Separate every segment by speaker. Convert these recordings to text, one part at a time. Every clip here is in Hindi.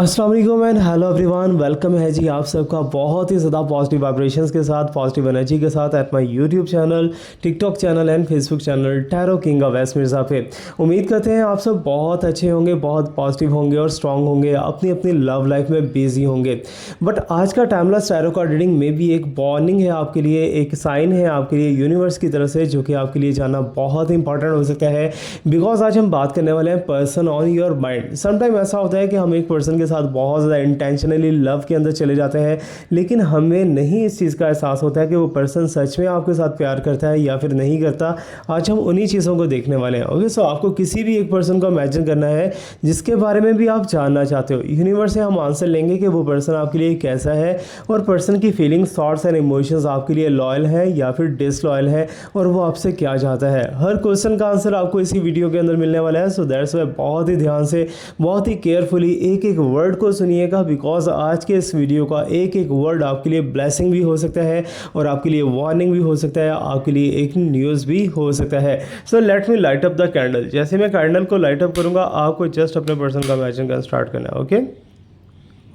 Speaker 1: अस्सलाम वालेकुम एंड हेलो एवरीवन, वेलकम है जी आप सबका बहुत ही ज़्यादा पॉजिटिव वाइब्रेशंस के साथ, पॉजिटिव एनर्जी के साथ at my YouTube channel, TikTok channel and Facebook channel tarot king of west Mirza पे। उम्मीद करते हैं आप सब बहुत अच्छे होंगे, बहुत पॉजिटिव होंगे और स्ट्रांग होंगे, अपनी अपनी लव लाइफ में बिजी होंगे। बट आज का टाइमलेस टैरो कार्ड रीडिंग में भी एक वार्निंग है आपके लिए, एक साइन है आपके लिए यूनिवर्स की तरफ से, जो कि आपके लिए जानना बहुत ही इंपॉर्टेंट हो सकता है। बिकॉज आज हम बात करने वाले हैं person on your mind. Sometime ऐसा होता है कि हम एक पर्सन के साथ बहुत ज़्यादा इंटेंशनली लव के अंदर चले जाते हैं, लेकिन हमें नहीं इस चीज़ का एहसास होता है कि वो पर्सन सच में आपके साथ प्यार करता है या फिर नहीं करता। आज हम उन्हीं चीज़ों को देखने वाले हैं। ओके, सो आपको किसी भी एक पर्सन को इमेजिन करना है जिसके बारे में भी आप जानना चाहते हो। यूनिवर्स से हम आंसर लेंगे कि वो पर्सन आपके लिए कैसा है और पर्सन की फीलिंग्स, थॉट्स एंड इमोशंस आपके लिए लॉयल है या फिर डिसलॉयल है, और वो आपसे क्या चाहता है। हर क्वेश्चन का आंसर आपको इसी वीडियो के अंदर मिलने वाला है। सो दैट्स वाई बहुत ही ध्यान से, बहुत ही केयरफुली एक एक वर्ड को सुनिएगा, बिकॉज आज के इस वीडियो का एक एक वर्ड आपके लिए ब्लेसिंग भी हो सकता है और आपके लिए वार्निंग भी हो सकता है, आपके लिए एक न्यूज़ भी हो सकता है। So let me light up the candle. जैसे मैं कैंडल को लाइट अप करूँगा, आपको जस्ट अपने पर्सन का इमेजिन करना स्टार्ट करना है।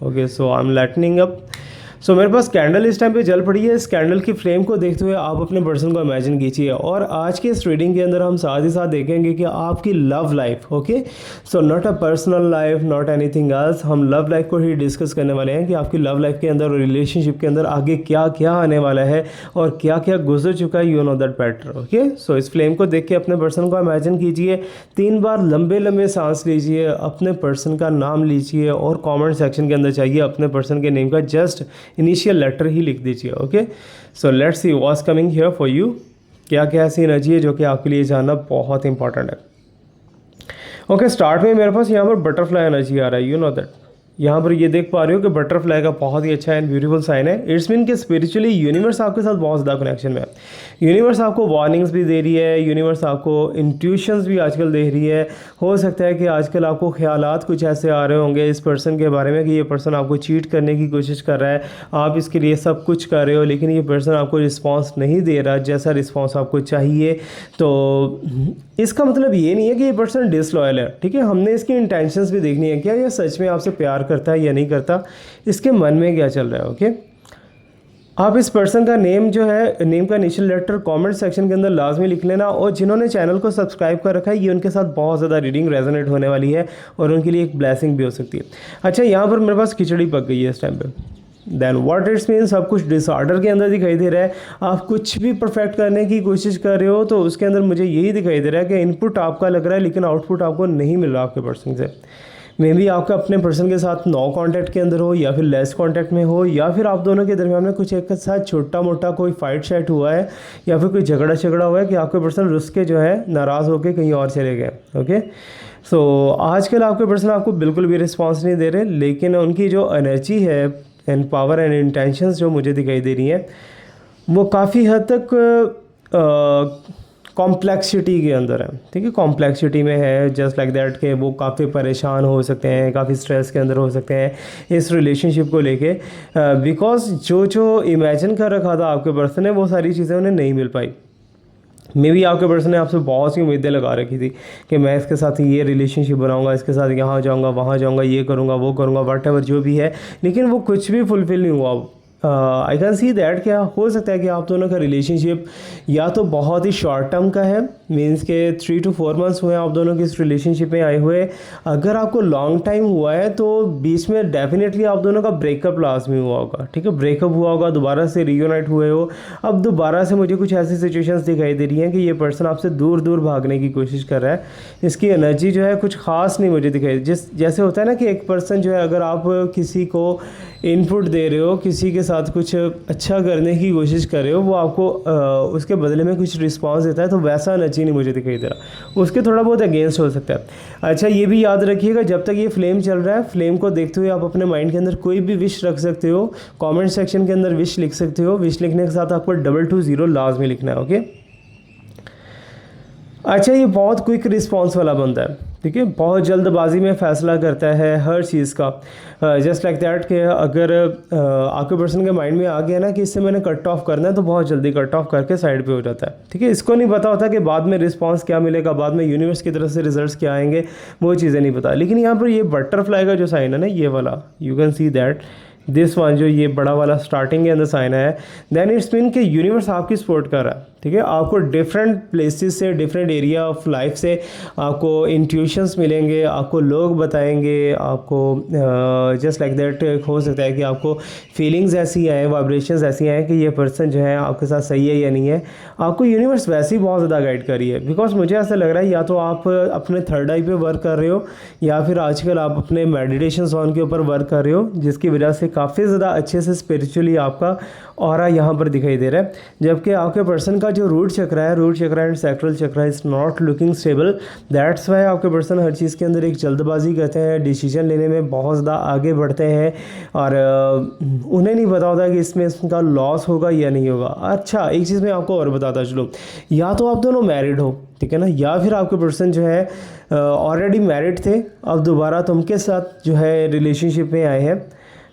Speaker 1: Okay, so I am lightning up. So मेरे पास कैंडल इस टाइम पे जल पड़ी है। इस कैंडल की फ्लेम को देखते हुए आप अपने पर्सन को इमेजिन कीजिए, और आज के इस रीडिंग के अंदर हम साथ ही साथ देखेंगे कि आपकी love life, okay, so not a personal life, not anything else, हम लव लाइफ को ही डिस्कस करने वाले हैं कि आपकी लव लाइफ के अंदर और रिलेशनशिप के अंदर आगे क्या क्या आने वाला है और क्या क्या गुजर चुका है। You know that better. Okay, so इस फ्लेम को देख के अपने पर्सन को इमेजिन कीजिए। 3 बार लंबे लंबे सांस लीजिए, अपने पर्सन का नाम लीजिए और कॉमेंट सेक्शन के अंदर चाहिए अपने पर्सन के नेम का जस्ट इनिशियल लेटर ही लिख दीजिए। Okay, so let's see what's coming here for you. क्या क्या ऐसी एनर्जी है जो कि आपके लिए जानना बहुत इंपॉर्टेंट है। ओके, स्टार्ट में मेरे पास यहाँ पर बटरफ्लाई एनर्जी आ रहा है। यू नो दैट, यहाँ पर ये देख पा रहे हो कि बटरफ्लाई का बहुत ही अच्छा एंड ब्यूटीफुल साइन है। इट्स मीन कि स्पिरिचुअली यूनिवर्स आपके साथ बहुत ज़्यादा कनेक्शन में है। यूनिवर्स आपको वार्निंग्स भी दे रही है, यूनिवर्स आपको इंट्यूशंस भी आजकल दे रही है। हो सकता है कि आजकल आपको ख्यालात कुछ ऐसे आ रहे होंगे इस पर्सन के बारे में कि ये पर्सन आपको चीट करने की कोशिश कर रहा है, आप इसके लिए सब कुछ कर रहे हो, लेकिन ये पर्सन आपको रिस्पॉन्स नहीं दे रहा जैसा रिस्पॉन्स आपको चाहिए। तो इसका मतलब ये नहीं है कि ये पर्सन डिसलॉयल है। ठीक है, हमने इसकी इंटेंशंस भी देखनी है, क्या ये सच में आपसे प्यार करता है या नहीं करता, इसके मन में क्या चल रहा है। ओके, आप इस पर्सन का नेम जो है, नेम का इनिशियल लेटर कमेंट सेक्शन के अंदर लाजमी लिख लेना। और जिन्होंने चैनल को सब्सक्राइब कर रखा है, ये उनके साथ बहुत ज़्यादा रीडिंग रेजोनेट होने वाली है और उनके लिए एक ब्लेसिंग भी हो सकती है। अच्छा, यहाँ पर मेरे पास खिचड़ी पक गई है इस टाइम पे। देन व्हाट इट्स मीन, सब कुछ डिसऑर्डर के अंदर दिखाई दे रहा है। आप कुछ भी परफेक्ट करने की कोशिश कर रहे हो तो उसके अंदर मुझे यही दिखाई दे रहा है कि इनपुट आपका लग रहा है लेकिन आउटपुट आपको नहीं मिल रहा आपके पर्सन से। मे बी आपका अपने पर्सन के साथ नो कांटेक्ट के अंदर हो या फिर लेस कांटेक्ट में हो, या फिर आप दोनों के दरमियान में कुछ एक साथ छोटा मोटा कोई फाइट शाइट हुआ है या फिर कोई झगड़ा हुआ है कि आपके पर्सन रुस के जो है नाराज़ होकर कहीं और चले गए। ओके, सो आजकल आपके पर्सन आपको बिल्कुल भी रिस्पॉन्स नहीं दे रहे, लेकिन उनकी जो एनर्जी है एंड पावर एंड इंटेंशंस जो मुझे दिखाई दे रही हैं वो काफ़ी हद तक कॉम्प्लेक्सिटी के अंदर है। ठीक है, कॉम्प्लेक्सिटी में है, जस्ट लाइक दैट कि वो काफ़ी परेशान हो सकते हैं, काफ़ी स्ट्रेस के अंदर हो सकते हैं इस रिलेशनशिप को लेके, बिकॉज जो इमेजिन कर रखा था आपके पर्सन ने वो सारी चीज़ें उन्हें नहीं मिल पाई। मे बी आपके पर्सन ने आपसे बहुत सी उम्मीदें लगा रखी थी कि मैं इसके साथ ये रिलेशनशिप बनाऊंगा, इसके साथ यहाँ जाऊंगा, वहाँ जाऊंगा, ये करूंगा, वो करूंगा, वट एवर जो भी है, लेकिन वो कुछ भी फुलफिल नहीं हुआ। आई कैन सी दैट क्या हो सकता है कि आप दोनों का रिलेशनशिप या तो बहुत ही शॉर्ट टर्म का है, मीन्स के 3 to 4 months हुए आप दोनों की इस रिलेशनशिप में आए हुए। अगर आपको लॉन्ग टाइम हुआ है तो बीच में डेफिनेटली आप दोनों का ब्रेकअप लाजमी हुआ होगा। ठीक है, ब्रेकअप हुआ होगा, दोबारा से रीयूनाइट हुए हो। अब दोबारा से मुझे कुछ ऐसी सिचुएशंस दिखाई दे रही हैं कि ये पर्सन आपसे दूर दूर भागने की कोशिश कर रहा है। इसकी एनर्जी जो है कुछ खास नहीं मुझे दिखाई, जैसे होता है ना कि एक पर्सन जो है, अगर आप किसी को इनपुट दे रहे हो, किसी के साथ कुछ अच्छा करने की कोशिश कर रहे हो, वो आपको उसके बदले में कुछ रिस्पांस देता है, तो वैसा एनर्जी नहीं मुझे दिखाई दे रहा, उसके थोड़ा बहुत अगेंस्ट हो सकता है। अच्छा, ये भी याद रखिएगा, जब तक ये फ्लेम चल रहा है, फ्लेम को देखते हुए आप अपने माइंड के अंदर कोई भी विश रख सकते हो, कमेंट सेक्शन के अंदर विश लिख सकते हो। विश लिखने के साथ आपको 220 लाजमी लिखना है। ओके, अच्छा, ये बहुत क्विक रिस्पॉन्स वाला बंदा है। ठीक है, बहुत जल्दबाजी में फ़ैसला करता है हर चीज़ का। जस्ट लाइक दैट कि अगर आपके पर्सन के माइंड में आ गया ना कि इससे मैंने कट ऑफ करना है, तो बहुत जल्दी कट ऑफ करके साइड पे हो जाता है। ठीक है, इसको नहीं पता होता कि बाद में रिस्पांस क्या मिलेगा, बाद में यूनिवर्स की तरफ से रिजल्ट्स क्या आएंगे, वो चीज़ें नहीं पता। लेकिन यहाँ पर ये बटरफ्लाई का जो साइन है ना, ये वाला, you can see that this one, जो ये बड़ा वाला स्टार्टिंग के अंदर साइन है, देन इट्स मीन कि यूनिवर्स आपकी सपोर्ट कर रहा है। ठीक है, आपको डिफरेंट प्लेसेस से, डिफरेंट एरिया ऑफ लाइफ से आपको इंट्यूशंस मिलेंगे, आपको लोग बताएंगे, आपको जस्ट लाइक दैट हो सकता है कि आपको फीलिंग्स ऐसी आए, वाइब्रेशंस ऐसी आए कि ये पर्सन जो है आपके साथ सही है या नहीं है। आपको यूनिवर्स वैसे ही बहुत ज़्यादा गाइड कर रही है, बिकॉज मुझे ऐसा लग रहा है या तो आप अपने थर्ड आई पे वर्क कर रहे हो, या फिर आजकल आप अपने मेडिटेशन जोन के ऊपर वर्क कर रहे हो, जिसकी वजह से काफ़ी ज़्यादा अच्छे से स्पिरिचुअली आपका ऑरा यहाँ पर दिखाई दे रहा है। जबकि आपके पर्सन का जो रूट चक्र है, रूट चक्र एंड सैक्रल चक्र is not looking stable. That's why आपके पर्सन हर चीज़ के अंदर एक जल्दबाजी करते हैं, डिसीजन लेने में बहुत ज़्यादा आगे बढ़ते हैं, और उन्हें नहीं पता होता कि इसमें इसका लॉस होगा या नहीं होगा। अच्छा, एक चीज़ मैं आपको और बताता चलूँ, या तो आप दोनों मैरिड हो, ठीक है ना, या फिर आपके पर्सन जो है ऑलरेडी मैरिड थे, अब दोबारा तुमके साथ जो है रिलेशनशिप में आए हैं।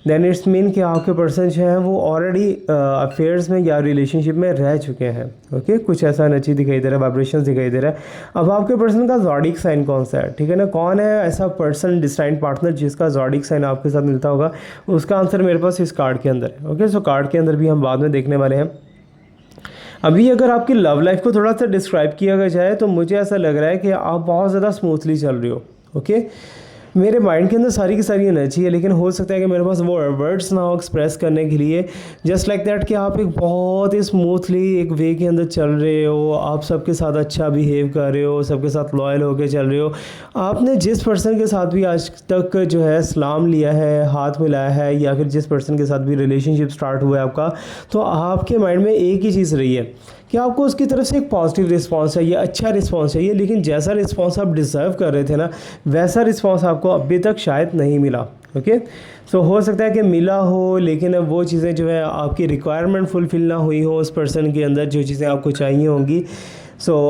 Speaker 1: देन इट्स मीन कि आपके पर्सन जो हैं वो ऑलरेडी अफेयर्स में या रिलेशनशिप में रह चुके हैं। ओके, कुछ ऐसा एनर्जी दिखाई दे रहा है, वाइब्रेशंस दिखाई दे रहा है। अब आपके पर्सन का ज़ोडिक साइन कौन सा है, ठीक है ना, कौन है ऐसा पर्सन, डिस्टाइंट पार्टनर जिसका ज़ोडिक साइन आपके साथ मिलता होगा, उसका आंसर मेरे पास इस कार्ड के अंदर है। ओके, सो कार्ड के अंदर भी हम बाद में देखने वाले हैं। अभी अगर आपकी लव लाइफ को थोड़ा सा डिस्क्राइब किया जाए तो मुझे ऐसा लग रहा है कि आप बहुत ज़्यादा स्मूथली चल रही हो। ओके, मेरे माइंड के अंदर सारी की सारी एनर्जी है, लेकिन हो सकता है कि मेरे पास वो वर्ड्स ना हो एक्सप्रेस करने के लिए। जस्ट लाइक दैट कि आप एक बहुत ही स्मूथली एक वे के अंदर चल रहे हो, आप सबके साथ अच्छा बिहेव कर रहे हो, सबके साथ लॉयल होकर चल रहे हो। आपने जिस पर्सन के साथ भी आज तक जो है सलाम लिया है, हाथ मिलाया है, या फिर जिस पर्सन के साथ भी रिलेशनशिप स्टार्ट हुआ है आपका, तो आपके माइंड में एक ही चीज़ रही है कि आपको उसकी तरफ से एक पॉजिटिव रिस्पांस चाहिए, अच्छा रिस्पांस चाहिए। लेकिन जैसा रिस्पांस आप डिज़र्व कर रहे थे ना, वैसा रिस्पांस आपको अभी तक शायद नहीं मिला। ओके, सो हो सकता है कि मिला हो, लेकिन अब वो चीज़ें जो है आपकी रिक्वायरमेंट फुलफिल ना हुई हो उस पर्सन के अंदर, जो चीज़ें आपको चाहिए होंगी।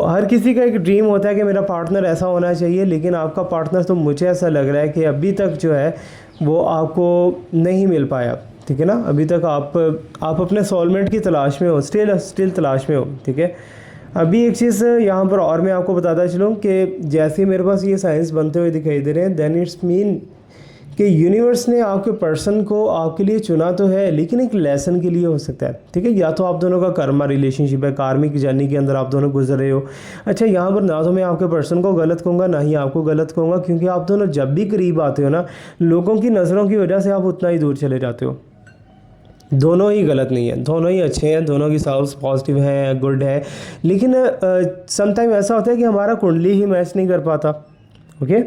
Speaker 1: हर किसी का एक ड्रीम होता है कि मेरा पार्टनर ऐसा होना चाहिए, लेकिन आपका पार्टनर, तो मुझे ऐसा लग रहा है कि अभी तक जो है वो आपको नहीं मिल पाया। ठीक है ना, अभी तक आप अपने सोलमेट की तलाश में हो, स्टिल तलाश में हो। ठीक है, अभी एक चीज़ यहाँ पर और मैं आपको बताता चलूँ कि जैसे मेरे पास ये साइंस बनते हुए दिखाई दे रहे हैं, देन इट्स मीन कि यूनिवर्स ने आपके पर्सन को आपके लिए चुना तो है, लेकिन एक लेसन के लिए हो सकता है। ठीक है, या तो आप दोनों का कर्मा रिलेशनशिप है, कार्मिक जर्नी के अंदर आप दोनों गुजर रहे हो। अच्छा, यहाँ पर ना तो मैं आपके पर्सन को गलत कहूँगा, ना ही आपको गलत कहूँगा, क्योंकि आप दोनों जब भी करीब आते हो ना, लोगों की नज़रों की वजह से आप उतना ही दूर चले जाते हो। दोनों ही गलत नहीं है, दोनों ही अच्छे हैं, दोनों की सोल्स पॉजिटिव है, गुड है, लेकिन समटाइम ऐसा होता है कि हमारा कुंडली ही मैच नहीं कर पाता। ओके,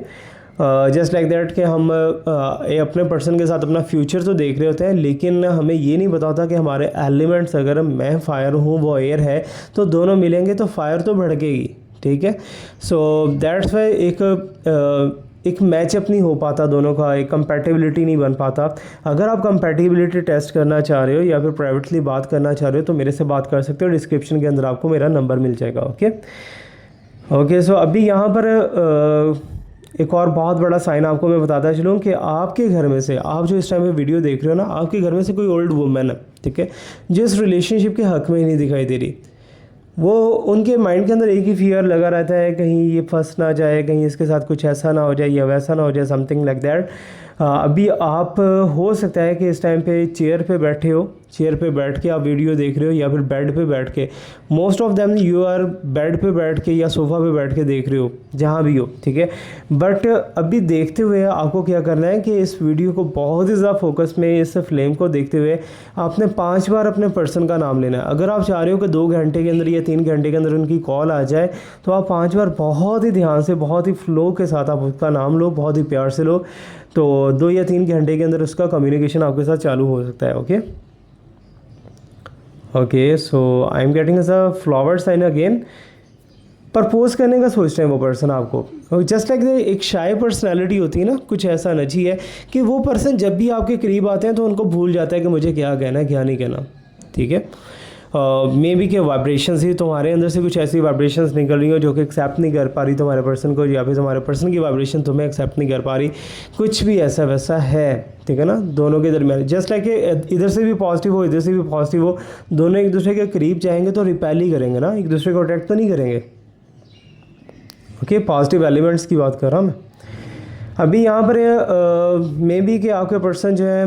Speaker 1: जस्ट लाइक दैट कि हम अपने पर्सन के साथ अपना फ्यूचर तो देख रहे होते हैं, लेकिन हमें ये नहीं पता होता कि हमारे एलिमेंट्स, अगर मैं फायर हूँ, वो एयर है, तो दोनों मिलेंगे तो फायर तो भड़केगी। ठीक है, सो दैट्स वाई एक मैचअप नहीं हो पाता दोनों का, एक कंपैटिबिलिटी नहीं बन पाता। अगर आप कंपैटिबिलिटी टेस्ट करना चाह रहे हो या फिर प्राइवेटली बात करना चाह रहे हो, तो मेरे से बात कर सकते हो, डिस्क्रिप्शन के अंदर आपको मेरा नंबर मिल जाएगा। ओके, सो अभी यहाँ पर एक और बहुत बड़ा साइन आपको मैं बताता चलूँ कि आपके घर में से, आप जो इस टाइम में वीडियो देख रहे हो ना, आपके घर में से कोई ओल्ड वुमेन है, ठीक है, जो इस रिलेशनशिप के हक़ में ही नहीं दिखाई दे रही। वो उनके माइंड के अंदर एक ही फियर लगा रहता है, कहीं ये फंस ना जाए, कहीं इसके साथ कुछ ऐसा ना हो जाए या वैसा ना हो जाए, समथिंग लाइक दैट। अभी आप हो सकता है कि इस टाइम पे चेयर पे बैठे हो, चेयर पे बैठ के आप वीडियो देख रहे हो, या फिर बेड पे बैठ के, most of them you are bed पे बैठ के या सोफ़ा पे बैठ के देख रहे हो, जहाँ भी हो। ठीक है, बट अभी देखते हुए आपको क्या करना है कि इस वीडियो को बहुत ही ज़्यादा फोकस में, इस फ्लेम को देखते हुए आपने 5 बार अपने पर्सन का नाम लेना है। अगर आप चाह रहे हो कि 2 घंटे के अंदर या 3 घंटे के अंदर उनकी कॉल आ जाए, तो आप 5 बार बहुत ही ध्यान से, बहुत ही फ्लो के साथ आप उसका नाम लो, बहुत ही प्यार से लो, तो 2 या 3 घंटे के अंदर उसका कम्युनिकेशन आपके साथ चालू हो सकता है। Okay, so I am getting as a flower sign again. Propose करने का सोच रहे हैं वो पर्सन आपको, जस्ट लाइक एक शाय पर्सनैलिटी होती है ना, कुछ ऐसा एनर्जी है कि वो पर्सन जब भी आपके करीब आते हैं तो उनको भूल जाता है कि मुझे क्या कहना है, क्या नहीं कहना। ठीक है, मे बी के वाइब्रेशंस ही तुम्हारे अंदर से कुछ ऐसी वाइब्रेशंस निकल रही हो जो कि एक्सेप्ट नहीं कर पा रही तुम्हारे पर्सन को, या फिर तुम्हारे पर्सन की वाइब्रेशन तुम्हें एक्सेप्ट नहीं कर पा रही, कुछ भी ऐसा वैसा है, ठीक है ना। दोनों के दरमियान जस्ट लाइक इधर से भी पॉजिटिव हो, इधर से भी पॉजिटिव हो, दोनों एक दूसरे के करीब जाएंगे तो रिपेल ही करेंगे ना, एक दूसरे को अट्रैक्ट तो नहीं करेंगे। ओके, पॉजिटिव एलिमेंट्स की बात कर रहा हूँ मैं अभी यहाँ पर। मे बी कि आपके पर्सन जो है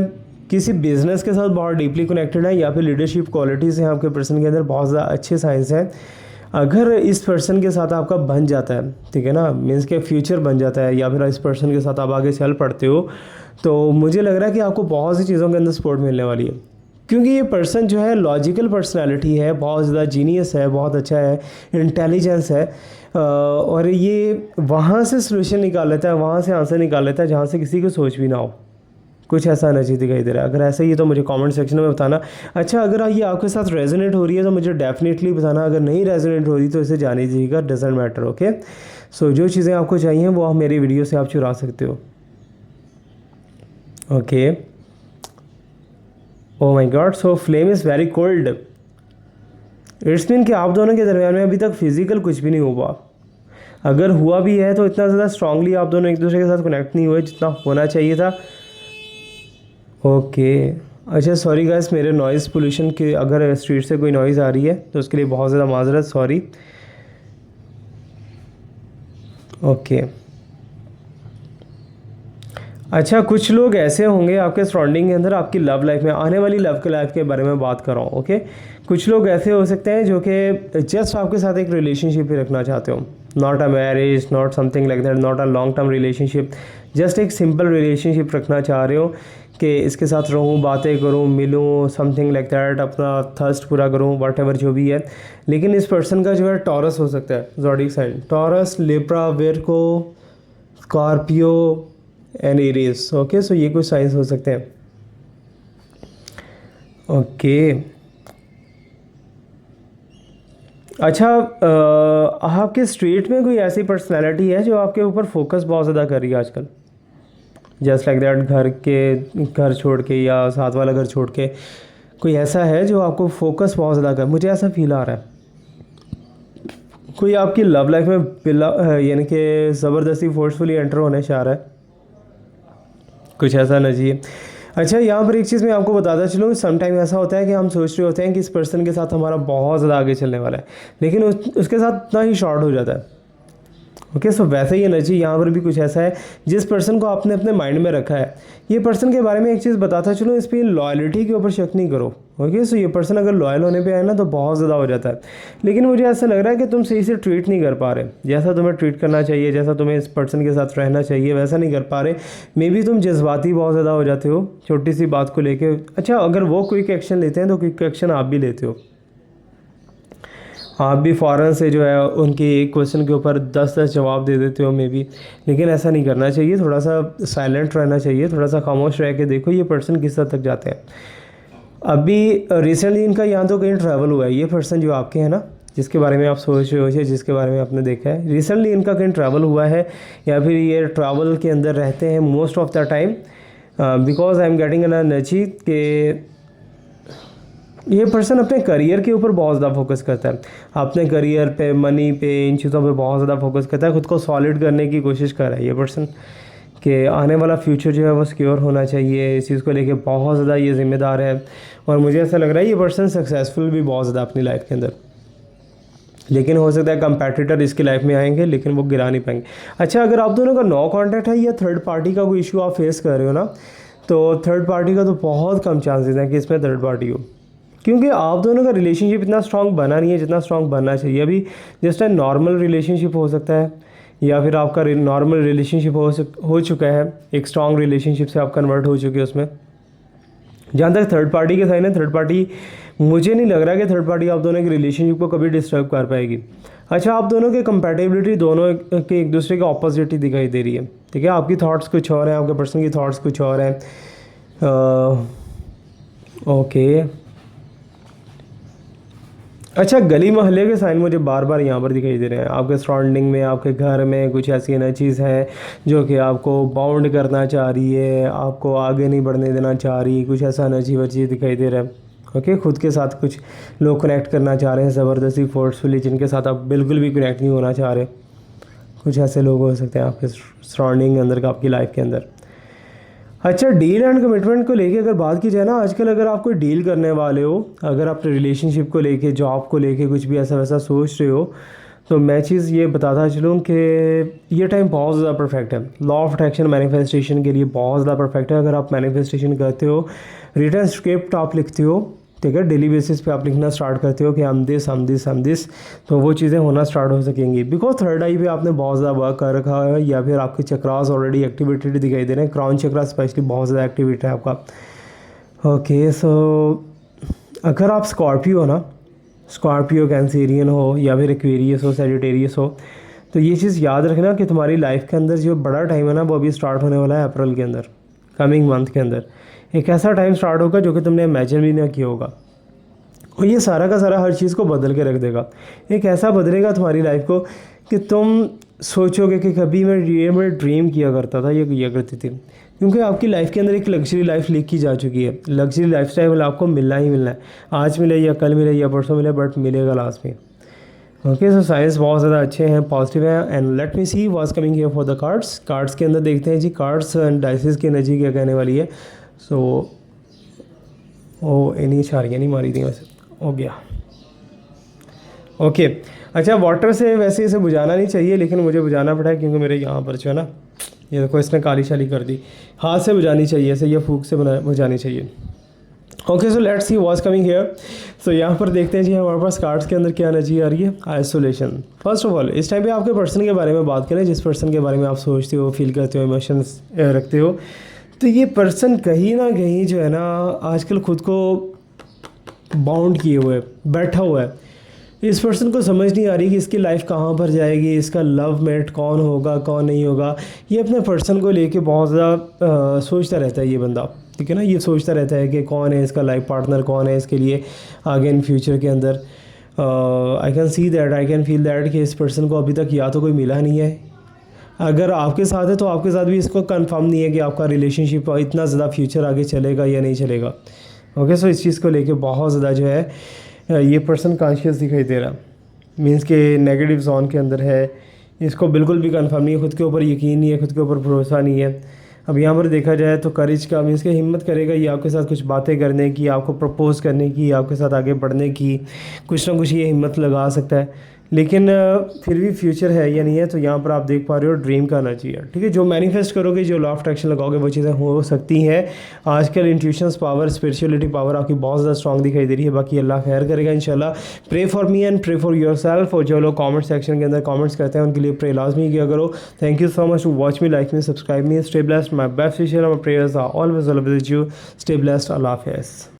Speaker 1: किसी बिजनेस के साथ बहुत डीपली कनेक्टेड है, या फिर लीडरशिप क्वालिटीज़ हैं आपके पर्सन के अंदर, बहुत ज़्यादा अच्छे साइंस हैं। अगर इस पर्सन के साथ आपका बन जाता है, ठीक है ना, मीन्स के फ्यूचर बन जाता है, या फिर इस पर्सन के साथ आप आगे चल पड़ते हो, तो मुझे लग रहा है कि आपको बहुत सी चीज़ों के अंदर सपोर्ट मिलने वाली है। क्योंकि ये पर्सन जो है लॉजिकल पर्सनालिटी है, बहुत ज़्यादा जीनियस है, बहुत अच्छा है, इंटेलिजेंस है, और ये वहाँ से सोल्यूशन निकाल लेता है, वहाँ से आंसर निकाल लेता है जहाँ से किसी को सोच भी ना हो। कुछ ऐसा एनर्जी दिखाई दे रहा है। अगर ऐसा ही है तो मुझे कमेंट सेक्शन में बताना। अच्छा, अगर ये आपके साथ रेजोनेट हो रही है तो मुझे डेफिनेटली बताना, अगर नहीं रेजोनेट हो रही तो इसे जाने दीजिएगा, डजेंट मैटर। ओके, सो जो चीज़ें आपको चाहिए वो आप मेरी वीडियो से आप चुरा सकते हो। Okay, oh my God, so flame is very cold. It's mean कि आप दोनों के दरमियान में अभी तक फिजिकल कुछ भी नहीं हुआ। अगर हुआ भी है तो इतना ज़्यादा स्ट्रांगली आप दोनों एक दूसरे के साथ कनेक्ट नहीं हुए जितना होना चाहिए था। ओके, अच्छा सॉरी गाइस, मेरे नॉइज़ पोल्यूशन के अगर स्ट्रीट से कोई नॉइज़ आ रही है तो उसके लिए बहुत ज़्यादा माजरत, सॉरी। ओके, अच्छा कुछ लोग ऐसे होंगे आपके सराउंडिंग के अंदर, आपकी लव लाइफ में, आने वाली लव के लाइफ के बारे में बात कर रहा हूँ। ओके, कुछ लोग ऐसे हो सकते हैं जो कि जस्ट आपके साथ एक रिलेशनशिप ही रखना चाहते हो, not a marriage, not something like that, not a long term relationship, just एक सिंपल रिलेशनशिप रखना चाह रहे हो कि इसके साथ रहूँ, बातें करूँ, मिलूँ, समथिंग लाइक दैट, अपना थर्स्ट पूरा करूँ, व्हाटएवर जो भी है। लेकिन इस पर्सन का जो है टॉरस हो सकता है, zodiac sign Taurus, Libra, Virgo, Scorpio and Aries. Okay, so ये कुछ साइंस हो सकते हैं। ओके, अच्छा, आपके स्ट्रीट में कोई ऐसी पर्सनैलिटी है जो आपके ऊपर फोकस बहुत ज़्यादा कर रही है आजकल, जस्ट लाइक दैट, घर छोड़ के या साथ वाला घर छोड़ के, कोई ऐसा है जो आपको फोकस बहुत ज़्यादा कर, मुझे ऐसा फील आ रहा है। कोई आपकी लव लाइफ में यानी कि ज़बरदस्ती फोर्सफुली एंटर होने चाह रहा है, कुछ ऐसा ना जी। अच्छा, यहाँ पर एक चीज़ मैं आपको बताता चलूँ, समटाइम ऐसा होता है कि हम सोच रहे होते हैं कि इस पर्सन के साथ हमारा बहुत ज़्यादा आगे चलने वाला है, लेकिन उसके साथ इतना ही शॉर्ट हो जाता है। ओके, सो वैसे ही एनर्जी यहाँ पर भी कुछ ऐसा है, जिस पर्सन को आपने अपने माइंड में रखा है, ये पर्सन के बारे में एक चीज़ बताता चलो, इस पर लॉयल्टी के ऊपर शक नहीं करो। ओके, सो ये पर्सन अगर लॉयल होने पे आए ना तो बहुत ज़्यादा हो जाता है, लेकिन मुझे ऐसा लग रहा है कि तुम सही से ट्रीट नहीं कर पा रहे, जैसा तुम्हें ट्रीट करना चाहिए, जैसा तुम्हें इस पर्सन के साथ रहना चाहिए वैसा नहीं कर पा रहे। मे बी तुम जज्बाती बहुत ज़्यादा हो जाते हो छोटी सी बात को लेके। अच्छा, अगर वो क्विक एक्शन लेते हैं तो क्विक एक्शन आप भी लेते हो, आप भी फ़ौरन से जो है उनके एक क्वेश्चन के ऊपर 10-10 जवाब दे देते हो मे बी, लेकिन ऐसा नहीं करना चाहिए, थोड़ा सा साइलेंट रहना चाहिए, थोड़ा सा खामोश रह के देखो ये पर्सन किस हद तक जाते हैं। अभी रिसेंटली इनका यहाँ तो कहीं ट्रैवल हुआ है, ये पर्सन जो आपके हैं ना, जिसके बारे में आप सोच रहे हो, जिसके बारे में आपने देखा है, रिसेंटली इनका कहीं ट्रैवल हुआ है, या फिर ये ट्रैवल के अंदर रहते हैं most of the time, because I am getting an energy कि ये पर्सन अपने करियर के ऊपर बहुत ज़्यादा फोकस करता है, अपने करियर पे, मनी पे, इन चीज़ों पे बहुत ज़्यादा फोकस करता है, खुद को सॉलिड करने की कोशिश कर रहा है ये पर्सन, कि आने वाला फ्यूचर जो है वो सिक्योर होना चाहिए, इस चीज़ को लेके बहुत ज़्यादा ये ज़िम्मेदार है। और मुझे ऐसा लग रहा है ये पर्सन सक्सेसफुल भी बहुत ज़्यादा अपनी लाइफ के अंदर, लेकिन हो सकता है कंपेटिटर इसकी लाइफ में आएंगे लेकिन वो गिरा नहीं पाएंगे। अच्छा, अगर आप दोनों का नो कॉन्टैक्ट है या थर्ड पार्टी का कोई इशू आप फेस कर रहे हो ना, तो थर्ड पार्टी का तो बहुत कम चांसेस हैं कि इसमें थर्ड पार्टी हो, क्योंकि आप दोनों का रिलेशनशिप इतना स्ट्रांग बना नहीं है जितना स्ट्रांग बनना चाहिए। अभी जस्ट एक नॉर्मल रिलेशनशिप हो सकता है, या फिर आपका नॉर्मल रिलेशनशिप हो चुका है, एक स्ट्रांग रिलेशनशिप से आप कन्वर्ट हो चुके हैं उसमें। जहाँ तक थर्ड पार्टी के साइन है, थर्ड पार्टी मुझे नहीं लग रहा कि थर्ड पार्टी आप दोनों की रिलेशनशिप को कभी डिस्टर्ब कर पाएगी। अच्छा, आप दोनों की कंपैटिबिलिटी दोनों के एक दूसरे के ऑपोजिट ही दिखाई दे रही है, ठीक है, आपकी थॉट्स कुछ और हैं, आपके पर्सन की थॉट्स कुछ और हैं। ओके, अच्छा, गली मोहल्ले के साइन मुझे बार बार यहाँ पर दिखाई दे रहे हैं, आपके सराउंडिंग में, आपके घर में कुछ ऐसी एनर्जीज़ हैं जो कि आपको बाउंड करना चाह रही है, आपको आगे नहीं बढ़ने देना चाह रही, कुछ ऐसा एनर्जी वर्जी दिखाई दे रहा है। ओके, खुद के साथ कुछ लोग कनेक्ट करना चाह रहे हैं ज़बरदस्ती फोर्सफुली, जिनके साथ आप बिल्कुल भी कनेक्ट नहीं होना चाह रहे। कुछ ऐसे लोग हो सकते हैं आपके सराउंडिंग के अंदर, आपकी लाइफ के अंदर। अच्छा, डील एंड कमिटमेंट को लेके अगर बात की जाए ना, आजकल अगर आप कोई डील करने वाले हो, अगर आप रिलेशनशिप को लेके, जॉब को लेके कुछ भी ऐसा वैसा सोच रहे हो, तो मैं चीज़ ये बताता चलूँ कि ये टाइम बहुत ज़्यादा परफेक्ट है। लॉ ऑफ अट्रैक्शन मैनिफेस्टेशन के लिए बहुत ज़्यादा परफेक्ट है। अगर आप मैनिफेस्टेशन करते हो, रिटर्न स्क्रिप्ट आप लिखते हो, ठीक है, डेली बेसिस पे आप लिखना स्टार्ट करते हो कि हम दिस, तो वो चीज़ें होना स्टार्ट हो सकेंगी। बिकॉज थर्ड आई पे आपने बहुत ज़्यादा वर्क कर रखा है, या फिर आपके चक्रास ऑलरेडी एक्टिवेटेड दिखाई दे रहे हैं। क्राउन चक्रा स्पेशली बहुत ज़्यादा एक्टिवेट है आपका। ओके, सो अगर आप स्कॉर्पियो हो ना, स्कॉर्पियो, कैंसेरियन हो, या फिर एक्वेरियस हो, सैजिटेरियस हो, तो ये चीज़ याद रखना कि तुम्हारी लाइफ के अंदर जो बड़ा टाइम है ना, वो अभी स्टार्ट होने वाला है अप्रैल के अंदर, कमिंग मंथ के अंदर। एक ऐसा टाइम स्टार्ट होगा जो कि तुमने इमेजिन भी ना किया होगा, और ये सारा का सारा हर चीज़ को बदल के रख देगा। एक ऐसा बदलेगा तुम्हारी लाइफ को कि तुम सोचोगे कि कभी मैं ड्रीम किया करता था, ये किया करती थी, क्योंकि आपकी लाइफ के अंदर एक लग्जरी लाइफ लिखी जा चुकी है। लग्जरी लाइफ स्टाइल आपको मिलना ही मिलना है, आज मिले या कल मिले या परसों मिले, बट मिलेगा लास्ट में। ओके, सो साइंस बहुत ज़्यादा अच्छे हैं, पॉजिटिव हैं। And let me C what's coming here for the cards. Cards के अंदर देखते हैं जी, कार्ड्स एंड डाइसिस की एनर्जी क्या कहने वाली है। सो ओ इन्हीं छारियाँ नहीं मारी थी, वैसे हो गया। ओके, अच्छा, वाटर से वैसे इसे बुझाना नहीं चाहिए, लेकिन मुझे बुझाना पड़ा है क्योंकि मेरे यहाँ पर जो है ना, ये देखो इसने काली शाली कर दी। हाथ से बुझानी चाहिए ऐसे, या फूक से बुझानी चाहिए। Okay, so let's see what's coming here. So यहाँ पर देखते हैं जी हमारे पास कार्ड्स के अंदर क्या एनर्जी आ रही है। आइसोलेशन। फर्स्ट ऑफ ऑल इस टाइम पे आपके पर्सन के बारे में बात करें, जिस पर्सन के बारे में आप सोचते हो, फील करते हो, इमोशंस रखते हो, तो ये पर्सन कहीं ना कहीं जो है ना आजकल खुद को बाउंड किए हुए बैठा हुआ है। इस पर्सन को समझ नहीं आ रही कि इसकी लाइफ कहाँ पर जाएगी, इसका लव मेट कौन होगा, कौन नहीं होगा। ये अपने पर्सन को लेके बहुत ज़्यादा सोचता रहता है ये बंदा, ठीक है ना। ये सोचता रहता है कि कौन है इसका लाइफ पार्टनर, कौन है इसके लिए आगे इन फ्यूचर के अंदर। I can see that, I can feel that कि इस पर्सन को अभी तक या तो कोई मिला नहीं है। अगर आपके साथ है तो आपके साथ भी इसको कंफर्म नहीं है कि आपका रिलेशनशिप इतना ज़्यादा फ्यूचर आगे चलेगा या नहीं चलेगा। ओके, सो इस चीज़ को लेके बहुत ज़्यादा जो है ये पर्सन कॉन्शियस दिखाई दे रहा, मीन्स के नेगेटिव जोन के अंदर है। इसको बिल्कुल भी कंफर्म नहीं है, खुद के ऊपर यकीन नहीं है, खुद के ऊपर भरोसा नहीं है। अब यहाँ पर देखा जाए तो करेज का मीन्स के हिम्मत करेगा ये आपके साथ कुछ बातें करने की, आपको प्रपोज़ करने की, आपके साथ आगे बढ़ने की, कुछ ना कुछ ये हिम्मत लगा सकता है। लेकिन फिर भी फ्यूचर है या नहीं है, तो यहाँ पर आप देख पा रहे हो ड्रीम का एनर्जी है, ठीक है। जो मैनिफेस्ट करोगे, जो लॉ ऑफ अट्रैक्शन लगाओगे, वो चीज़ें हो सकती हैं। आजकल इंट्यूशंस पावर, स्पिरिचुअलिटी पावर आपकी बहुत ज़्यादा स्ट्रॉन्ग दिखाई दे रही है। बाकी अल्लाह खैर करेगा इंशाल्लाह। Pray for me and pray for yourself. और जो लोग कॉमेंट सेक्शन के अंदर कॉमेंट्स करते हैं उनके लिए प्रे लाजमी किया करो। Thank you so much to watch me, like me, subscribe me, stay blessed. My best wishes, my prayers are always with you. Stay blessed. अल्लाह हाफ़िज़।